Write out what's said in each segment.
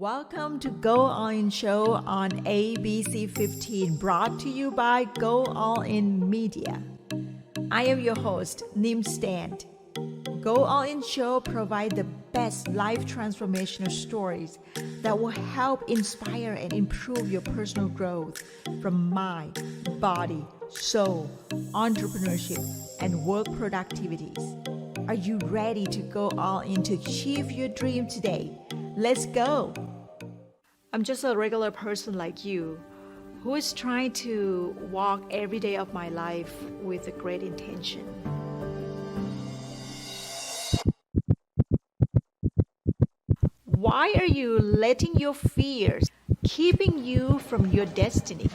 Welcome to Go All In Show on ABC 15, brought to you by Go All In Media. I am your host, Stant. Go All In Show provides the best life transformational stories that will help inspire and improve your personal growth from mind, body, soul, entrepreneurship, and work productivities. Are you ready to go all in to achieve your dream today? Let's go! I'm just a regular person like you who is trying to walk every day of my life with a great intention. Why are you letting your fears keeping you from your destiny?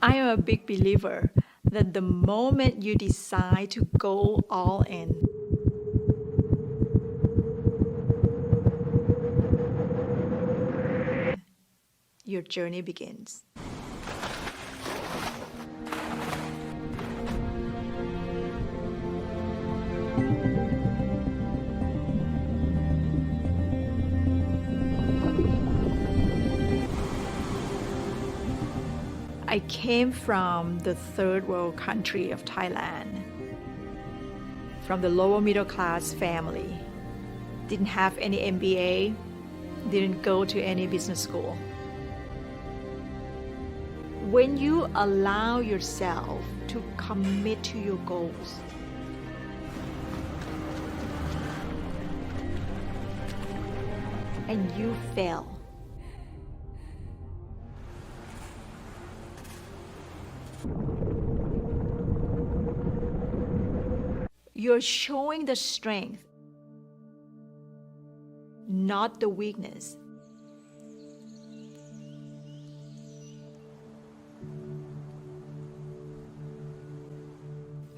I am a big believer that the moment you decide to go all in, your journey begins. I came from the third world country of Thailand, from the lower middle class family. Didn't have any MBA, didn't go to any business school. When you allow yourself to commit to your goals, and you fail, you're showing the strength, not the weakness.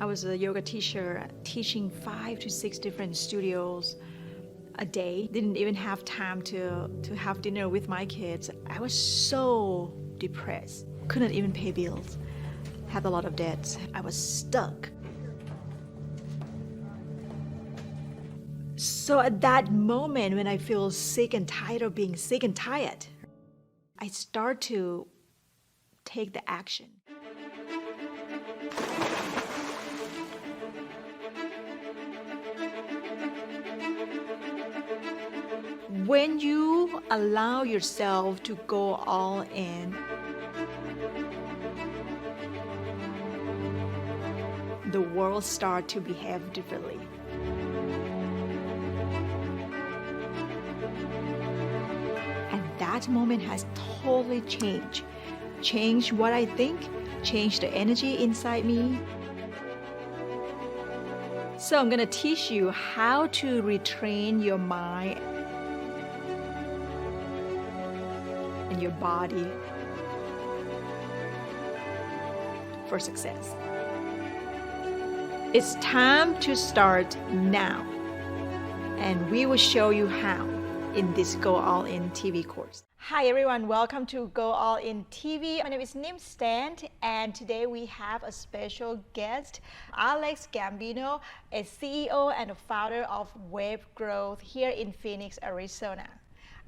I was a yoga teacher teaching 5 to 6 different studios a day. Didn't even have time to have dinner with my kids. I was so depressed. Couldn't even pay bills. Had a lot of debts. I was stuck. So at that moment when I feel sick and tired of being sick and tired, I start to take the action. When you allow yourself to go all in, the world starts to behave differently. And that moment has totally changed what I think, changed the energy inside me. So I'm going to teach you how to retrain your mind and your body for success. It's time to start now, and we will show you how in this Go All In TV course. Hi everyone, welcome to Go All In TV. My name is Stant, and today we have a special guest, Alex Gambino, a CEO and a founder of Webgrowth here in Phoenix, Arizona.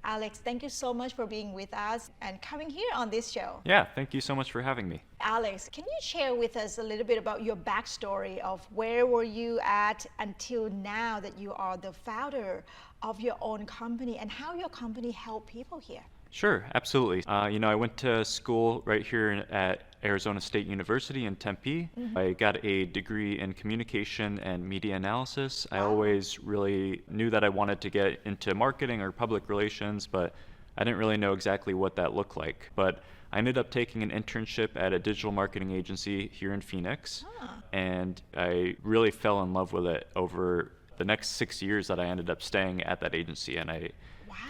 Alex, thank you so much for being with us and coming here on this show. Yeah, thank you so much for having me. Alex, can you share with us a little bit about your backstory of where were you at until now that you are the founder of your own company and how your company help people here? Sure, absolutely. I went to school right here at Arizona State University in Tempe. Mm-hmm. I got a degree in communication and media analysis. Wow. I always really knew that I wanted to get into marketing or public relations, but I didn't really know exactly what that looked like. But I ended up taking an internship at a digital marketing agency here in Phoenix, and I really fell in love with it over the next 6 years that I ended up staying at that agency. And I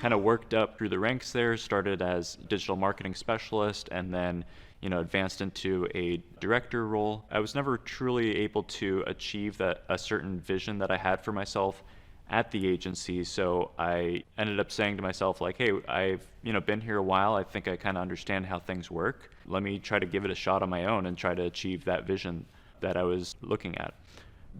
kind of worked up through the ranks there, started as digital marketing specialist, and then advanced into a director role. I was never truly able to achieve a certain vision that I had for myself at the agency. So I ended up saying to myself, like, hey, I've been here a while. I think I kind of understand how things work. Let me try to give it a shot on my own and try to achieve that vision that I was looking at.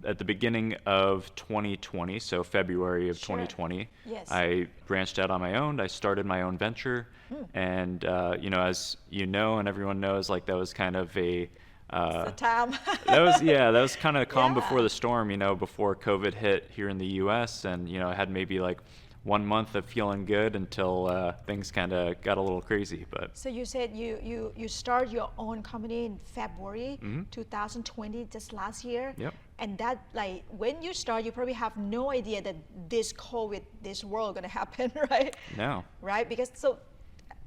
At the beginning of 2020, so February of Sure. 2020, Yes. I branched out on my own. I started my own venture, and as you know, and everyone knows, like that was kind of a The time. that was kind of calm Yeah. before the storm, before COVID hit here in the U.S. And I had maybe like 1 month of feeling good until things kind of got a little crazy. But So you said you start your own company in February 2020, just last year. Yep. And that, like, when you start, you probably have no idea that this COVID, this world gonna happen, right? no. Right? Because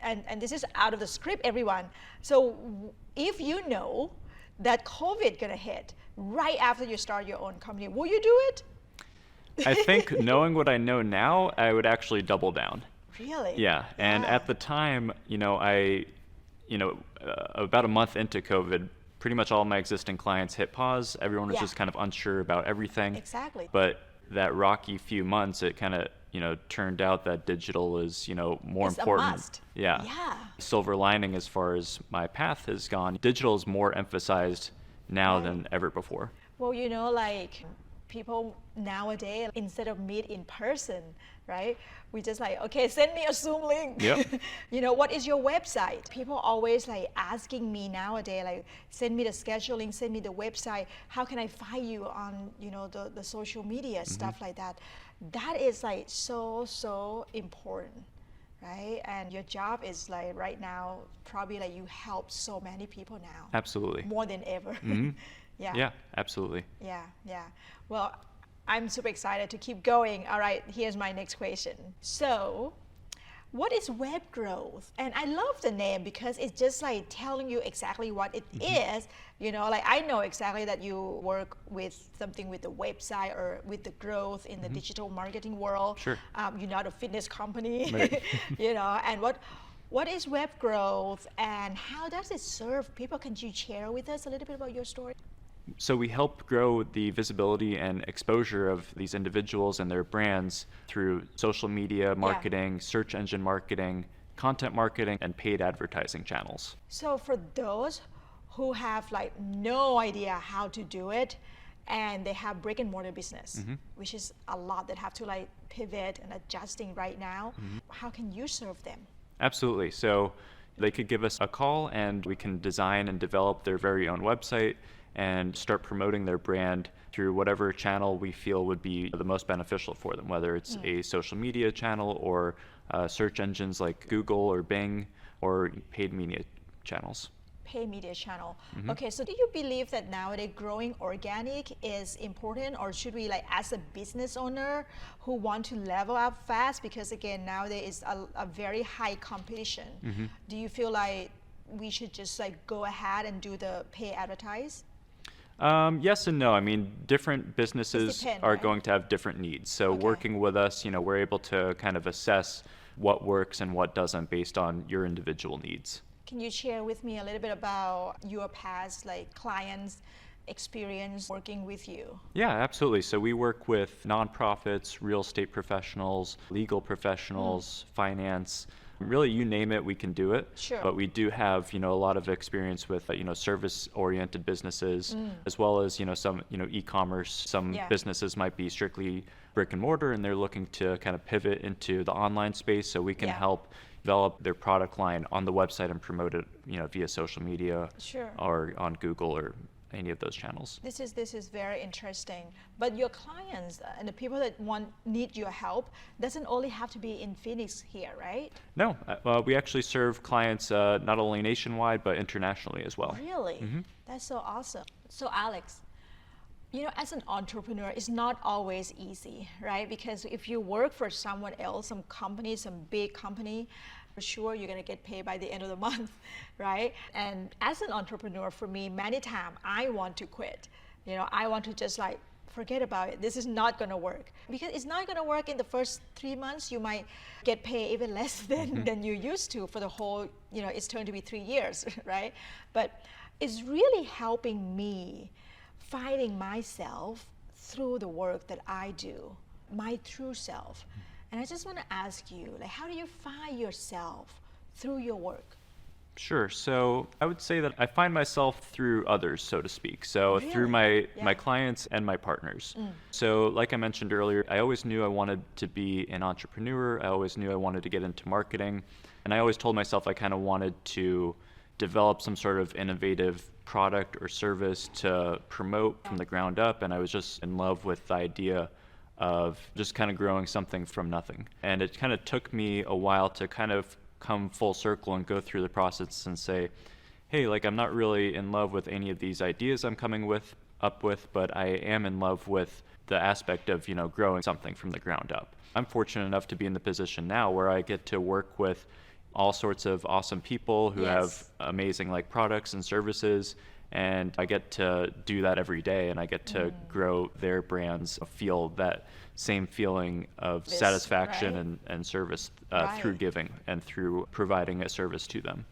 and this is out of the script, everyone. So if you know that COVID gonna hit right after you start your own company, will you do it? I think knowing what I know now, I would actually double down. Really? Yeah, and at the time, about a month into COVID, pretty much all my existing clients hit pause. Everyone was Yeah. just kind of unsure about everything. Exactly. But that rocky few months, it kind of, turned out that digital is, more It's a important. must. Yeah. Yeah. Silver lining as far as my path has gone, digital is more emphasized now Right. than ever before. Well, like people nowadays, instead of meet in person, right? We just like, okay, send me a Zoom link. Yep. What is your website? People always like asking me nowadays, like, send me the scheduling, send me the website. How can I find you on, the social media, stuff like that. That is like so important, right? And your job is like right now, probably like you help so many people now. Absolutely. More than ever. Yeah. Yeah, absolutely. Yeah. Well, I'm super excited to keep going. All right, here's my next question. So, what is web growth? And I love the name because it's just like telling you exactly what it is. Like I know exactly that you work with something with the website or with the growth in the digital marketing world. Sure. You're not a fitness company, Right. and what is web growth and how does it serve people? Can you share with us a little bit about your story? So we help grow the visibility and exposure of these individuals and their brands through social media marketing, search engine marketing, content marketing, and paid advertising channels. So for those who have like no idea how to do it and they have brick and mortar business, which is a lot that have to like pivot and adjusting right now, how can you serve them? Absolutely. So they could give us a call and we can design and develop their very own website and start promoting their brand through whatever channel we feel would be the most beneficial for them, whether it's a social media channel or search engines like Google or Bing or paid media channels. Paid media channel. Okay, so do you believe that nowadays growing organic is important, or should we, like, as a business owner who want to level up fast, because again nowadays is a very high competition, do you feel like we should just like go ahead and do the pay advertise? Yes and no. I mean, different businesses depend, are right? going to have different needs. So Okay. working with us, we're able to kind of assess what works and what doesn't based on your individual needs. Can you share with me a little bit about your past like clients experience working with you? Yeah, absolutely. So we work with nonprofits, real estate professionals, legal professionals, finance. Really, you name it, we can do it. Sure. But we do have, a lot of experience with, service-oriented businesses, as well as, some, e-commerce. Some Yeah. businesses might be strictly brick and mortar, and they're looking to kind of pivot into the online space, so we can Yeah. help develop their product line on the website and promote it, via social media Sure. or on Google or any of those channels. This is very interesting. But your clients and the people that need your help doesn't only have to be in Phoenix here, right? No, we actually serve clients not only nationwide but internationally as well. Really? That's so awesome. So Alex, as an entrepreneur, it's not always easy, right? Because if you work for someone else, some company, some big company, for sure you're gonna get paid by the end of the month, right? And as an entrepreneur, for me, many times I want to quit. I want to just like forget about it. This is not gonna work. Because it's not gonna work in the first 3 months. You might get paid even less than you used to for the whole, it's going to be 3 years, right? But it's really helping me finding myself through the work that I do, my true self. And I just want to ask you, like, how do you find yourself through your work? Sure. So I would say that I find myself through others, so to speak. So through Really? my clients and my partners. So like I mentioned earlier, I always knew I wanted to be an entrepreneur. I always knew I wanted to get into marketing. And I always told myself I kind of wanted to develop some sort of innovative product or service to promote from the ground up. And I was just in love with the idea of just kind of growing something from nothing. And it kind of took me a while to kind of come full circle and go through the process and say, hey, like I'm not really in love with any of these ideas I'm coming up with, but I am in love with the aspect of, growing something from the ground up. I'm fortunate enough to be in the position now where I get to work with all sorts of awesome people who have amazing products and services, and I get to do that every day, and I get to grow their brands, feel that same feeling of satisfaction and service through giving and through providing a service to them.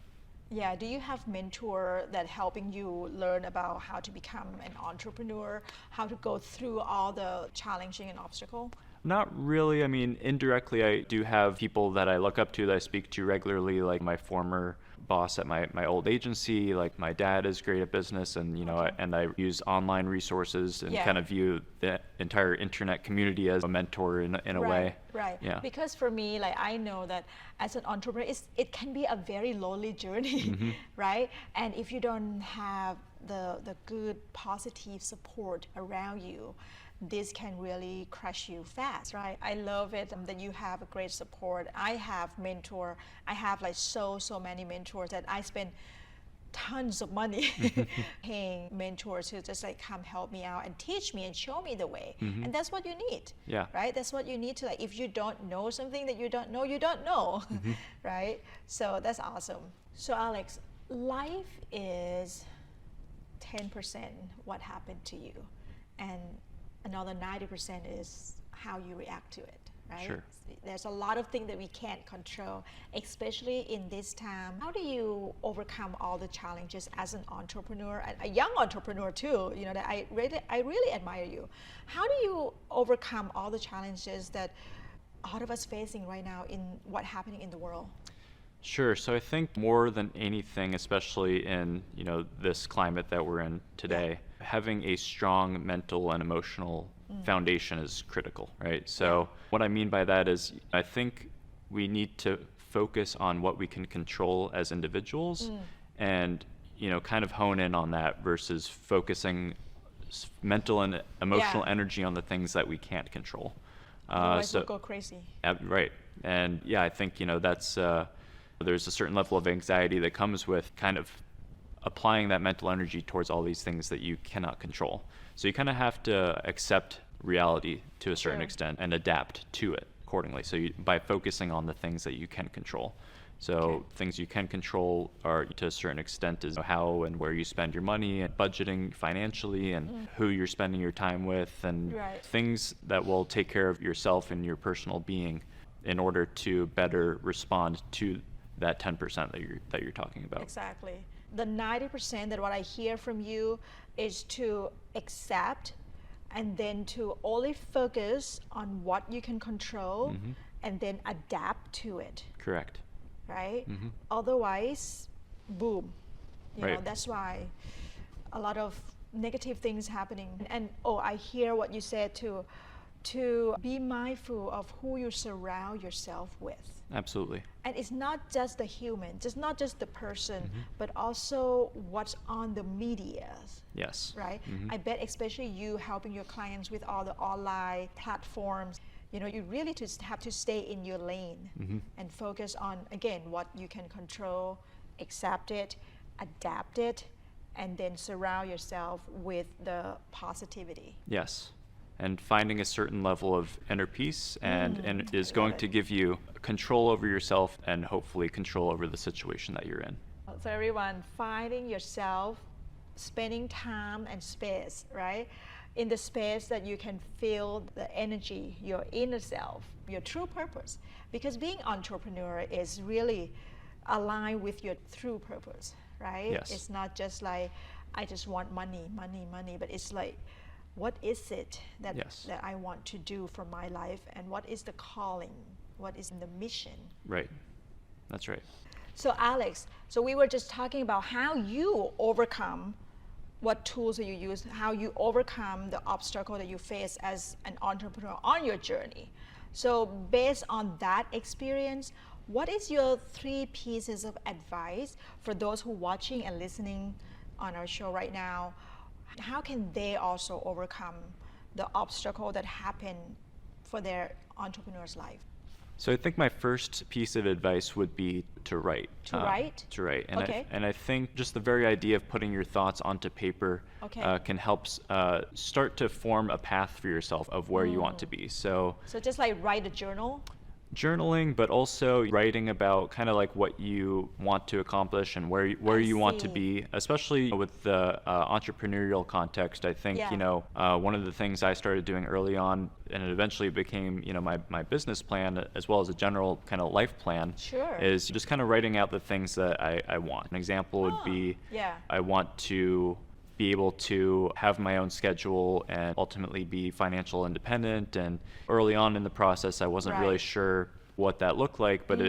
Yeah, do you have mentor that helping you learn about how to become an entrepreneur, how to go through all the challenging and obstacle? Not really. I mean, indirectly, I do have people that I look up to that I speak to regularly, like my former boss at my old agency. Like my dad is great at business, and and I use online resources and kind of view the entire internet community as a mentor in a way. Right. Yeah. Because for me, I know that as an entrepreneur, it can be a very lonely journey, right? And if you don't have the good positive support around you, this can really crush you fast, right? I love it that you have a great support. I have mentor. I have so many mentors that I spend tons of money paying mentors who just come help me out and teach me and show me the way. And that's what you need. Yeah. Right? That's what you need to if you don't know something that you don't know, right? So that's awesome. So Alex, life is 10% what happened to you, and another 90% is how you react to it, right? Sure. There's a lot of things that we can't control, especially in this time. How do you overcome all the challenges as an entrepreneur, a young entrepreneur too? That I really admire you. How do you overcome all the challenges that all of us facing right now in what's happening in the world? Sure. So I think more than anything, especially in this climate that we're in today, having a strong mental and emotional foundation is critical, right? So what I mean by that is I think we need to focus on what we can control as individuals and kind of hone in on that versus focusing mental and emotional energy on the things that we can't control. Otherwise we'll go crazy. Right. And I think that's there's a certain level of anxiety that comes with kind of applying that mental energy towards all these things that you cannot control. So you kind of have to accept reality to a certain extent and adapt to it accordingly. So by focusing on the things that you can control. So things you can control are to a certain extent is how and where you spend your money and budgeting financially and who you're spending your time with and things that will take care of yourself and your personal being in order to better respond to that 10% that you're talking about. Exactly. The 90% that what I hear from you is to accept and then to only focus on what you can control and then adapt to it. Correct. Right? Otherwise, boom. That's why a lot of negative things happening. And I hear what you said too, to be mindful of who you surround yourself with. Absolutely. And it's not just the human, just not just the person, but also what's on the media. Yes. Right? I bet especially you helping your clients with all the online platforms, you really just have to stay in your lane and focus on, again, what you can control, accept it, adapt it, and then surround yourself with the positivity. Yes. And finding a certain level of inner peace and is going to give you control over yourself and hopefully control over the situation that you're in. So everyone, finding yourself, spending time and space, right? In the space that you can feel the energy, your inner self, your true purpose. Because being entrepreneur is really aligned with your true purpose, right? Yes. It's not just I just want money, but it's what is it that I want to do for my life, and what is the calling? What is the mission? Right. That's right. So Alex, so we were just talking about how you overcome, what tools that you use, how you overcome the obstacle that you face as an entrepreneur on your journey. So based on that experience, what is your 3 pieces of advice for those who are watching and listening on our show right now? How can they also overcome the obstacle that happen for their entrepreneur's life? So I think my first piece of advice would be to write. To write? To write. And, Okay. I think just the very idea of putting your thoughts onto paper Okay. can help start to form a path for yourself of where you want to be. So So just like write a journal? journaling, but also writing about kind of like what you want to accomplish and where I you want to see. be, especially with the entrepreneurial context. I think, Yeah. one of the things I started doing early on, and it eventually became, my business plan as well as a general kind of life plan, Sure. is just kind of writing out the things that I want. An example would be, yeah. I want to be able to have my own schedule and ultimately be financial independent. And early on in the process, I wasn't really Right. sure what that looked like, but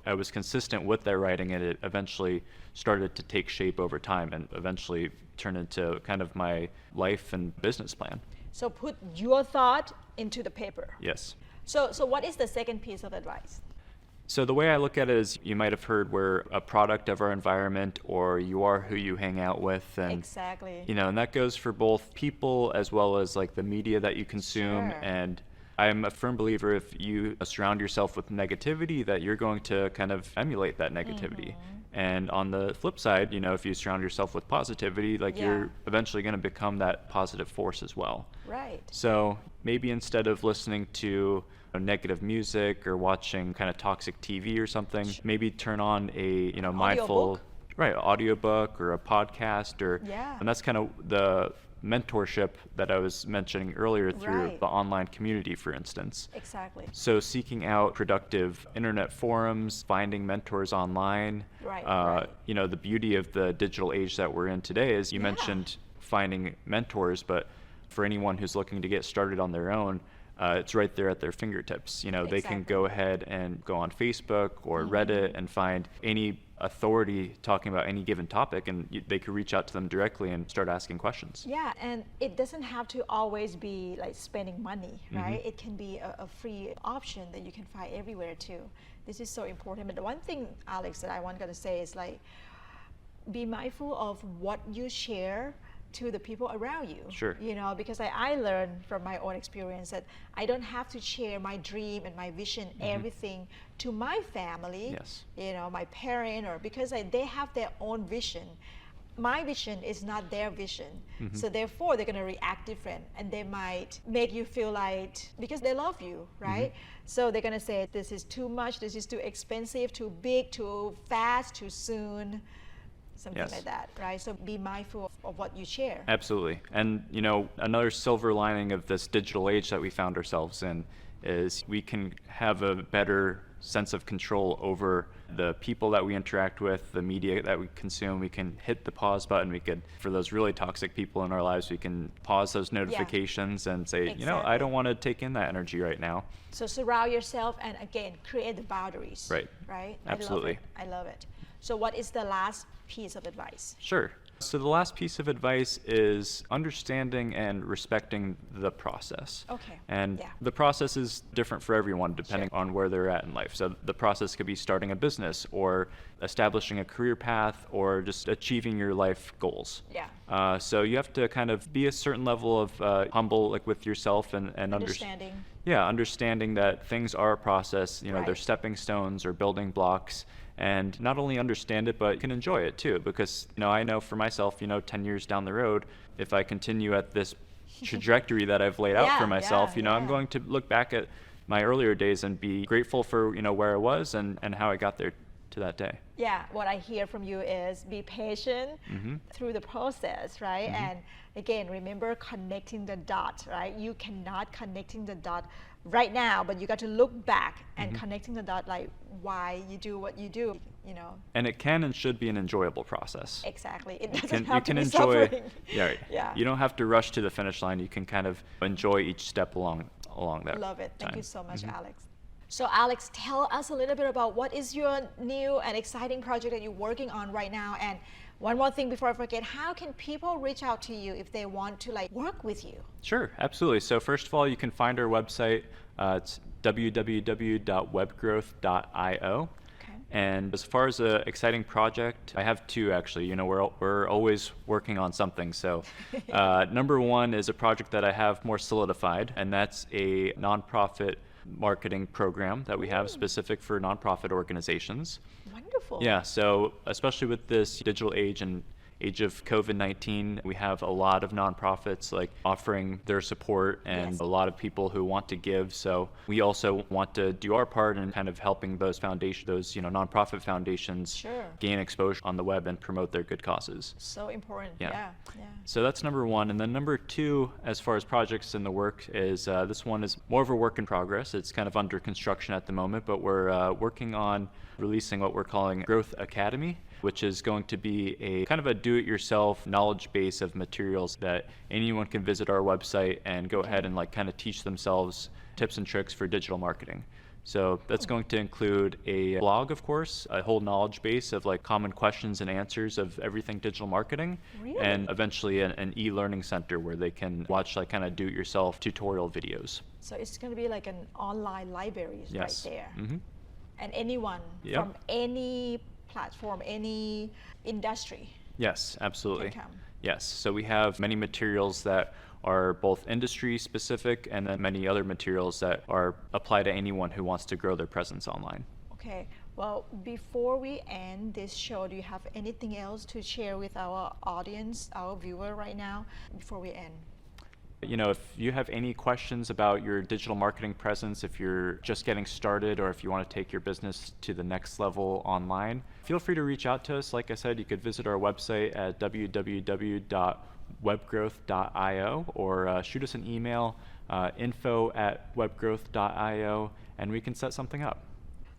I was consistent with that writing, and it eventually started to take shape over time and eventually turned into kind of my life and business plan. So put your thought into the paper. Yes. So what is the second piece of advice? So the way I look at it is, you might have heard we're a product of our environment, or you are who you hang out with. And Exactly. and that goes for both people as well as like the media that you consume. Sure. And I'm a firm believer, if you surround yourself with negativity, that you're going to kind of emulate that negativity. And on the flip side, if you surround yourself with positivity, like Yeah. you're eventually going to become that positive force as well. Right. So maybe instead of listening to negative music or watching kind of toxic TV or something, maybe turn on a mindful audiobook or a podcast, or Yeah. and that's kind of the mentorship that I was mentioning earlier through Right. the online community, for instance. Exactly. So seeking out productive internet forums, finding mentors online. Right. The beauty of the digital age that we're in today is, you Yeah. mentioned finding mentors, but for anyone who's looking to get started on their own, it's right there at their fingertips. They can Exactly. go ahead and go on Facebook or Reddit and find any authority talking about any given topic, and they could reach out to them directly and start asking questions. Yeah, and it doesn't have to always be like spending money, right? It can be a free option that you can find everywhere too. This is so important. But the one thing, Alex, that I wanted to say is like, be mindful of what you share to the people around you. Sure. Because I learned from my own experience that I don't have to share my dream and my vision, everything to my family, Yes. My parent, or because they have their own vision. My vision is not their vision. So therefore they're going to react different, and they might make you feel like, because they love you, right? So they're going to say, this is too much, this is too expensive, too big, too fast, too soon. Something Yes. like that, right? So be mindful of what you share. Absolutely. And, another silver lining of this digital age that we found ourselves in is we can have a better sense of control over the people that we interact with, the media that we consume. We can hit the pause button. We could, for those really toxic people in our lives, we can pause those notifications and say, I Exactly. don't want to take in that energy right now. So surround yourself, and again, create the boundaries. Right. Right? Absolutely. I love it. So what is the last piece of advice? Sure. So the last piece of advice is understanding and respecting the process. Okay. And Yeah. the process is different for everyone depending on where they're at in life. So the process could be starting a business, or establishing a career path, or just achieving your life goals. Yeah. So you have to kind of be a certain level of humble, like with yourself, and Understanding. understanding that things are a process. They're Right. stepping stones or building blocks. And not only understand it, but can enjoy it too. Because, I know for myself, 10 years down the road, if I continue at this trajectory that I've laid out Yeah, for myself, yeah, I'm yeah. going to look back at my earlier days and be grateful for, where I was and how I got there to that day. Yeah, what I hear from you is be patient through the process, right? And again, remember connecting the dots, right? You cannot connecting the dot right now, but you got to look back and connecting the dot, like why you do what you do, And it can and should be an enjoyable process. Exactly. It You doesn't can, have to be enjoy, suffering. right. Yeah. You don't have to rush to the finish line. You can kind of enjoy each step along that Love it. Thank time. you so much, Alex. So Alex, tell us a little bit about what is your new and exciting project that you're working on right now. And one more thing before I forget, how can people reach out to you if they want to work with you? Sure, absolutely. So first of all, you can find our website. It's www.webgrowth.io. And as far as an exciting project, I have two actually. We're always working on something. So number one is a project that I have more solidified, and that's a nonprofit marketing program that we have specific for nonprofit organizations. Wonderful. Yeah, so especially with this digital age and age of COVID-19, we have a lot of nonprofits offering their support and a lot of people who want to give. So we also want to do our part in kind of helping those foundations, those nonprofit foundations gain exposure on the web and promote their good causes. So important. Yeah. So that's number one. And then number two, as far as projects in the work, is this one is more of a work in progress. It's kind of under construction at the moment, but we're working on releasing what we're calling Growth Academy, which is going to be a kind of a do-it-yourself knowledge base of materials that anyone can visit our website and go ahead and kind of teach themselves tips and tricks for digital marketing. So that's going to include a blog, of course, a whole knowledge base of common questions and answers of everything digital marketing, and eventually an e-learning center where they can watch kind of do-it-yourself tutorial videos. So it's going to be like an online library right there. Mm-hmm. And anyone from any platform, any industry. Yes, absolutely. Can come. Yes, so we have many materials that are both industry specific and then many other materials that are apply to anyone who wants to grow their presence online. Okay, well, before we end this show, do you have anything else to share with our audience, our viewer right now, before we end? If you have any questions about your digital marketing presence, if you're just getting started or if you want to take your business to the next level online, feel free to reach out to us. Like I said, you could visit our website at www.webgrowth.io or shoot us an email, info@webgrowth.io, and we can set something up.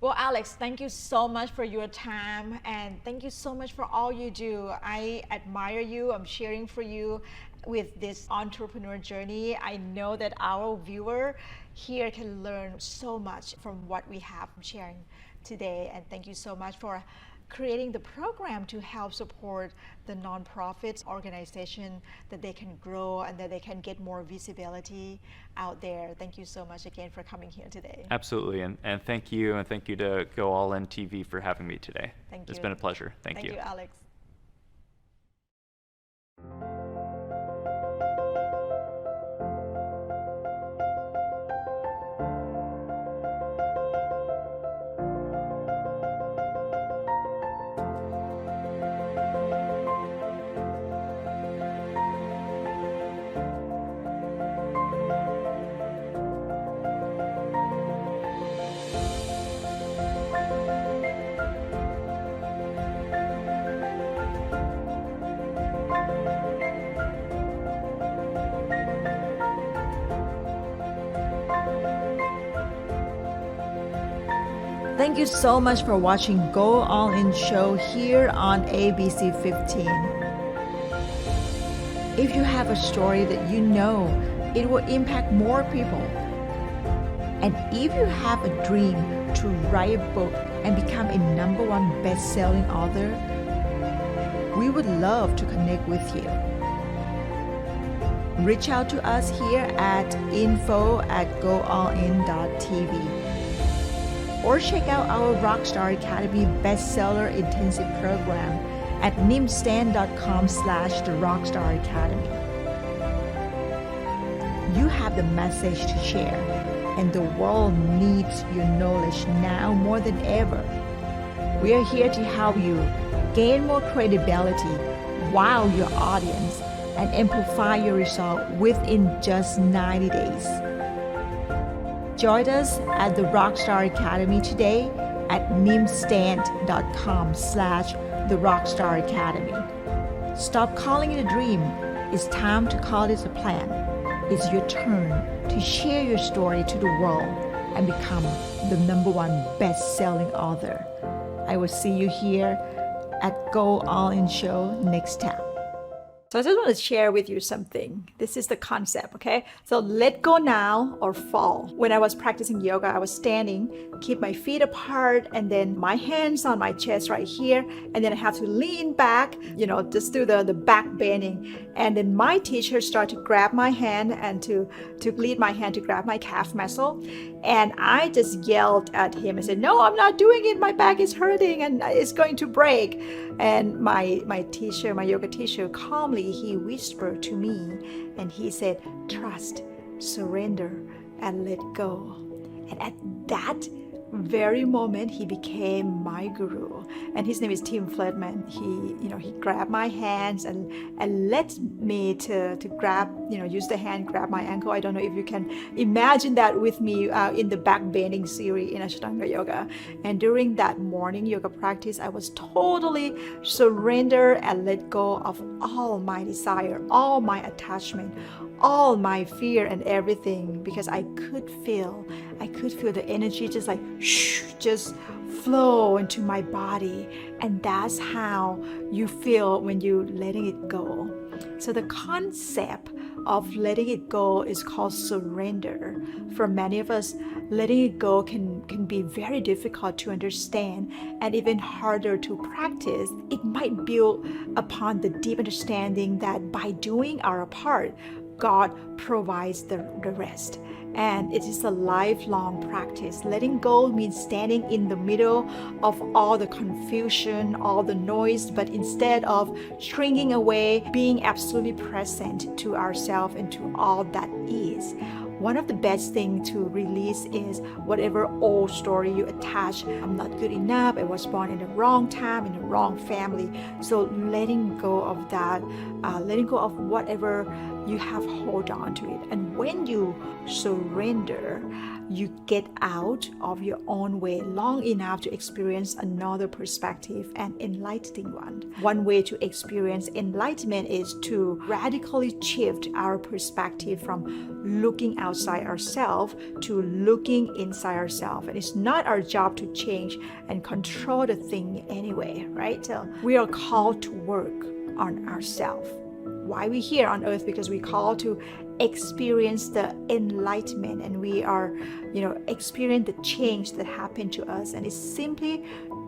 Well, Alex, thank you so much for your time, and thank you so much for all you do. I admire you. I'm cheering for you with this entrepreneur journey. I know that our viewer here can learn so much from what we have sharing today, and thank you so much for creating the program to help support the nonprofits organization that they can grow and that they can get more visibility out there. Thank you so much again for coming here today. Absolutely, and thank you, and thank you to GoAllInTV for having me today. Thank you. It's been a pleasure. Thank you. Thank you, Alex. Thank you so much for watching Go All In Show here on ABC 15. If you have a story that you know it will impact more people, and if you have a dream to write a book and become a #1 best-selling author, we would love to connect with you. Reach out to us here at info@goallin.tv. or check out our Rockstar Academy Bestseller Intensive Program at nimstan.com/the Rockstar Academy. You have the message to share, and the world needs your knowledge now more than ever. We are here to help you gain more credibility, wow your audience, and amplify your result within just 90 days. Join us at the Rockstar Academy today at nimstan.com/the Rockstar Academy. Stop calling it a dream. It's time to call it a plan. It's your turn to share your story to the world and become the #1 best-selling author. I will see you here at Go All In Show next time. So I just want to share with you something. This is the concept, okay? So let go now or fall. When I was practicing yoga, I was standing, keep my feet apart, and then my hands on my chest right here. And then I have to lean back, just do the back bending. And then my teacher started to grab my hand and to lead my hand to grab my calf muscle. And I just yelled at him and said, no, I'm not doing it. My back is hurting and it's going to break. And my teacher, my yoga teacher, calmly, he whispered to me and he said, trust, surrender, and let go. And at that very moment, he became my guru. And his name is Tim Fletman. He grabbed my hands and led me to grab, use the hand, grab my ankle. I don't know if you can imagine that with me in the back bending series in Ashtanga Yoga. And during that morning yoga practice, I was totally surrender and let go of all my desire, all my attachment, all my fear and everything, because I could feel the energy just flow into my body. And that's how you feel when you're letting it go. So the concept of letting it go is called surrender. For many of us, letting it go can be very difficult to understand and even harder to practice. It might build upon the deep understanding that by doing our part, God provides the rest. And it is a lifelong practice. Letting go means standing in the middle of all the confusion, all the noise, but instead of shrinking away, being absolutely present to ourselves and to all that is. One of the best things to release is whatever old story you attach. I'm not good enough. I was born in the wrong time, in the wrong family. So letting go of that, letting go of whatever you have hold on to it. And when you surrender, you get out of your own way long enough to experience another perspective, an enlightening one. One way to experience enlightenment is to radically shift our perspective from looking outside ourselves to looking inside ourselves. And it's not our job to change and control the thing anyway, right? So we are called to work on ourselves. Why we here on earth? Because we call to experience the enlightenment, and we are, experience the change that happened to us. And it's simply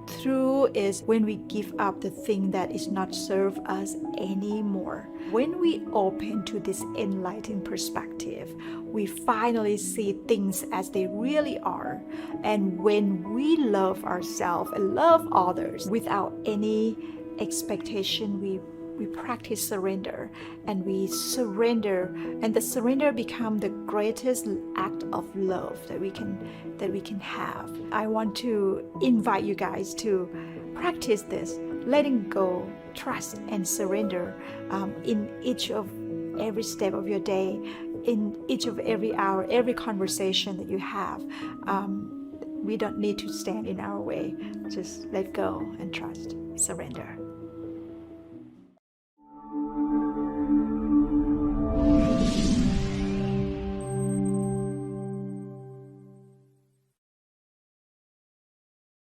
through is when we give up the thing that is not serve us anymore. When we open to this enlightened perspective, we finally see things as they really are. And when we love ourselves and love others without any expectation, we practice surrender, and we surrender, and the surrender become the greatest act of love that we can have. I want to invite you guys to practice this, letting go, trust, and surrender in each of every step of your day, in each of every hour, every conversation that you have. We don't need to stand in our way. Just let go and trust, surrender.